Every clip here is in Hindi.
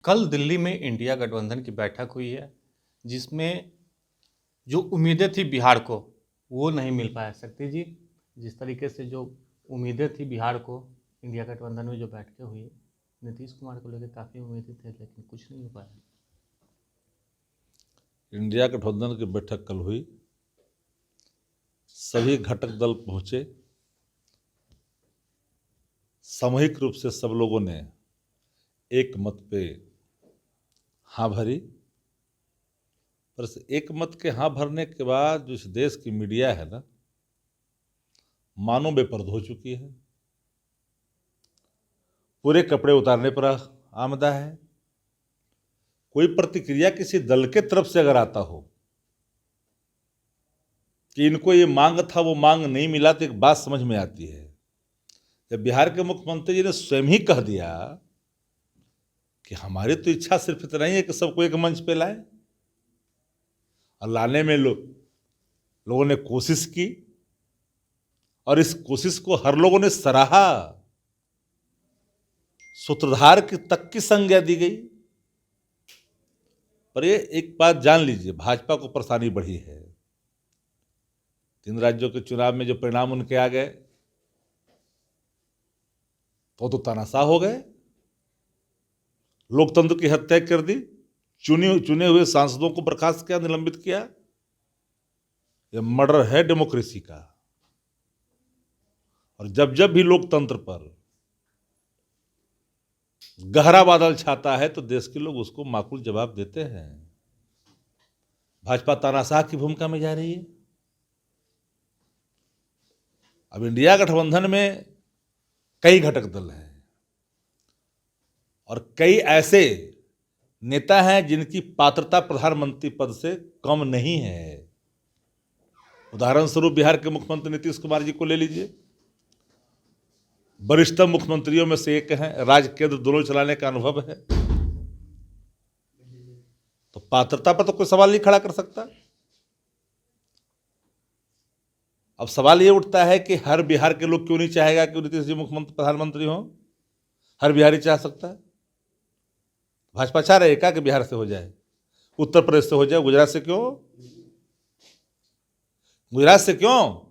कल दिल्ली में इंडिया गठबंधन की बैठक हुई है, जिसमें जो उम्मीदें थी बिहार को वो नहीं मिल पाया। शक्ति जी, जिस तरीके से जो उम्मीदें थी बिहार को इंडिया गठबंधन में जो बैठकें हुई, नीतीश कुमार को लेकर काफ़ी उम्मीदें थे, लेकिन कुछ नहीं हो पाया। इंडिया गठबंधन की बैठक कल हुई, सभी घटक दल पहुंचे, सामूहिक रूप से सब लोगों ने एक मत पे हाँ भरी। पर इस एक मत के हाँ भरने के बाद जो इस देश की मीडिया है ना, मानो बेपर्द हो चुकी है, पूरे कपड़े उतारने पर आमदा है। कोई प्रतिक्रिया किसी दल के तरफ से अगर आता हो कि इनको ये मांग था, वो मांग नहीं मिला, तो एक बात समझ में आती है। जब बिहार के मुख्यमंत्री जी ने स्वयं ही कह दिया कि हमारी तो इच्छा सिर्फ इतना ही है कि सबको एक मंच पे लाए, और लाने में लोगों ने कोशिश की और इस कोशिश को हर लोगों ने सराहा, सूत्रधार की तक की संज्ञा दी गई। पर ये एक बात जान लीजिए, भाजपा को परेशानी बढ़ी है। 3 राज्यों के चुनाव में जो परिणाम उनके आ गए तो तानाशाह हो गए, लोकतंत्र की हत्या कर दी, चुने हुए सांसदों को बर्खास्त किया, निलंबित किया। यह मर्डर है डेमोक्रेसी का। और जब जब भी लोकतंत्र पर गहरा बादल छाता है तो देश के लोग उसको माकूल जवाब देते हैं। भाजपा तानाशाह की भूमिका में जा रही है। अब इंडिया गठबंधन में कई घटक दल हैं और कई ऐसे नेता हैं जिनकी पात्रता प्रधानमंत्री पद से कम नहीं है। उदाहरण स्वरूप बिहार के मुख्यमंत्री नीतीश कुमार जी को ले लीजिए, वरिष्ठतम मुख्यमंत्रियों में से एक हैं, राज्य केंद्र दोनों चलाने का अनुभव है, तो पात्रता पर तो कोई सवाल नहीं खड़ा कर सकता। अब सवाल ये उठता है कि हर बिहार के लोग क्यों नहीं चाहेगा कि नीतीश जी मुख्यमंत्री प्रधानमंत्री हो? हर बिहारी चाह सकता है। भाजपा चाह रही है क्या कि बिहार से हो जाए, उत्तर प्रदेश से हो जाए, गुजरात से क्यों? गुजरात से क्यों?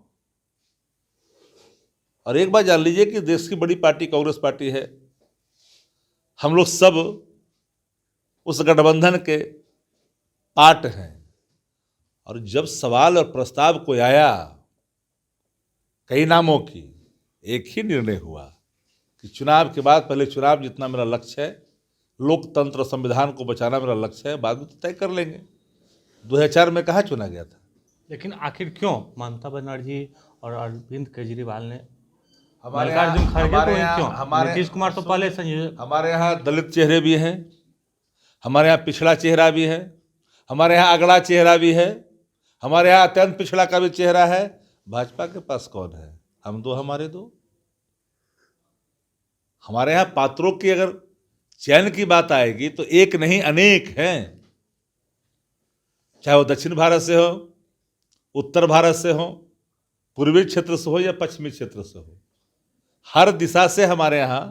और एक बात जान लीजिए कि देश की बड़ी पार्टी कांग्रेस पार्टी है। हम लोग सब उस गठबंधन के पार्ट हैं। और जब सवाल और प्रस्ताव को आया कई नामों की, एक ही निर्णय हुआ कि चुनाव के बाद पहले चुनाव जितना मेरा लक्ष्य है, लोकतंत्र संविधान को बचाना मेरा लक्ष्य है, बाद में तो तय कर लेंगे। 2004 में कहाँ चुना गया था? लेकिन आखिर क्यों ममता बनर्जी और अरविंद केजरीवाल ने हमारे मल्लिकार्जुन खड़गे को ही क्यों? हमारे नीतीश कुमार तो पहले संयोजक। हमारे यहाँ दलित चेहरे भी हैं, हमारे यहाँ पिछड़ा चेहरा भी है, हमारे यहाँ अगड़ा चेहरा भी है, हमारे यहाँ अत्यंत पिछड़ा का भी चेहरा है। भाजपा के पास कौन है? हम दो, हमारे दो। हमारे यहाँ पात्रों की अगर चयन की बात आएगी तो एक नहीं अनेक हैं, चाहे वो दक्षिण भारत से हो, उत्तर भारत से हो, पूर्वी क्षेत्र से हो या पश्चिमी क्षेत्र से हो। हर दिशा से हमारे यहाँ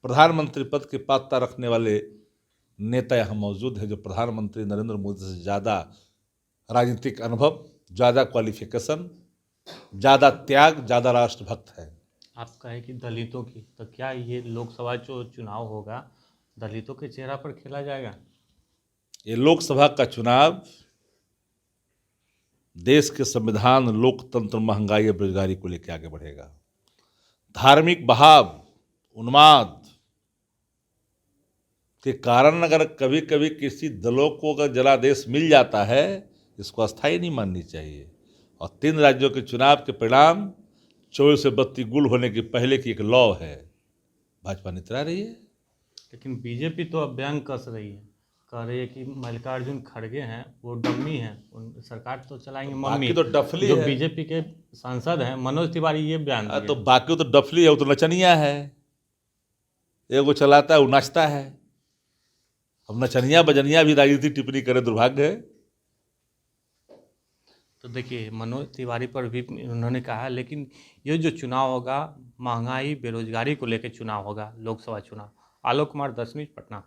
प्रधानमंत्री पद की पात्रता रखने वाले नेता यहाँ मौजूद हैं, जो प्रधानमंत्री नरेंद्र मोदी से ज़्यादा राजनीतिक अनुभव, ज़्यादा क्वालिफिकेशन, ज़्यादा त्याग, ज़्यादा राष्ट्रभक्त है। आप कहे कि दलितों की, तो क्या ये लोकसभा जो चुनाव होगा दलितों के चेहरा पर खेला जाएगा? ये लोकसभा का चुनाव देश के संविधान, लोकतंत्र, महंगाई और बेरोजगारी को लेकर आगे बढ़ेगा। धार्मिक बहाव, उन्माद के कारण अगर कभी कभी किसी दलों को अगर जनादेश मिल जाता है, इसको अस्थायी नहीं माननी चाहिए। और 3 राज्यों के चुनाव के परिणाम 24 से 32 गुल होने के पहले की एक लॉ है, भाजपा नितरा रही है। लेकिन बीजेपी तो अब बयान कस रही है, कह रही है कि मल्लिकार्जुन खड़गे हैं वो डम्मी हैं, उन सरकार तो चलाएंगे मम्मी। तो डफली जो है। बीजेपी के सांसद हैं मनोज तिवारी ये बयान दिए। तो बाकी तो डफली है, वो तो नचनिया है। एगो चलाता है, वो नाचता है। अब नचनिया बजनिया भी राजनीति टिप्पणी करे, दुर्भाग्य है। तो देखिए, मनोज तिवारी पर भी उन्होंने कहा, लेकिन ये जो चुनाव होगा महंगाई बेरोजगारी को लेकर चुनाव होगा, लोकसभा चुनाव। आलोक कुमार, 10 न्यूज़, पटना।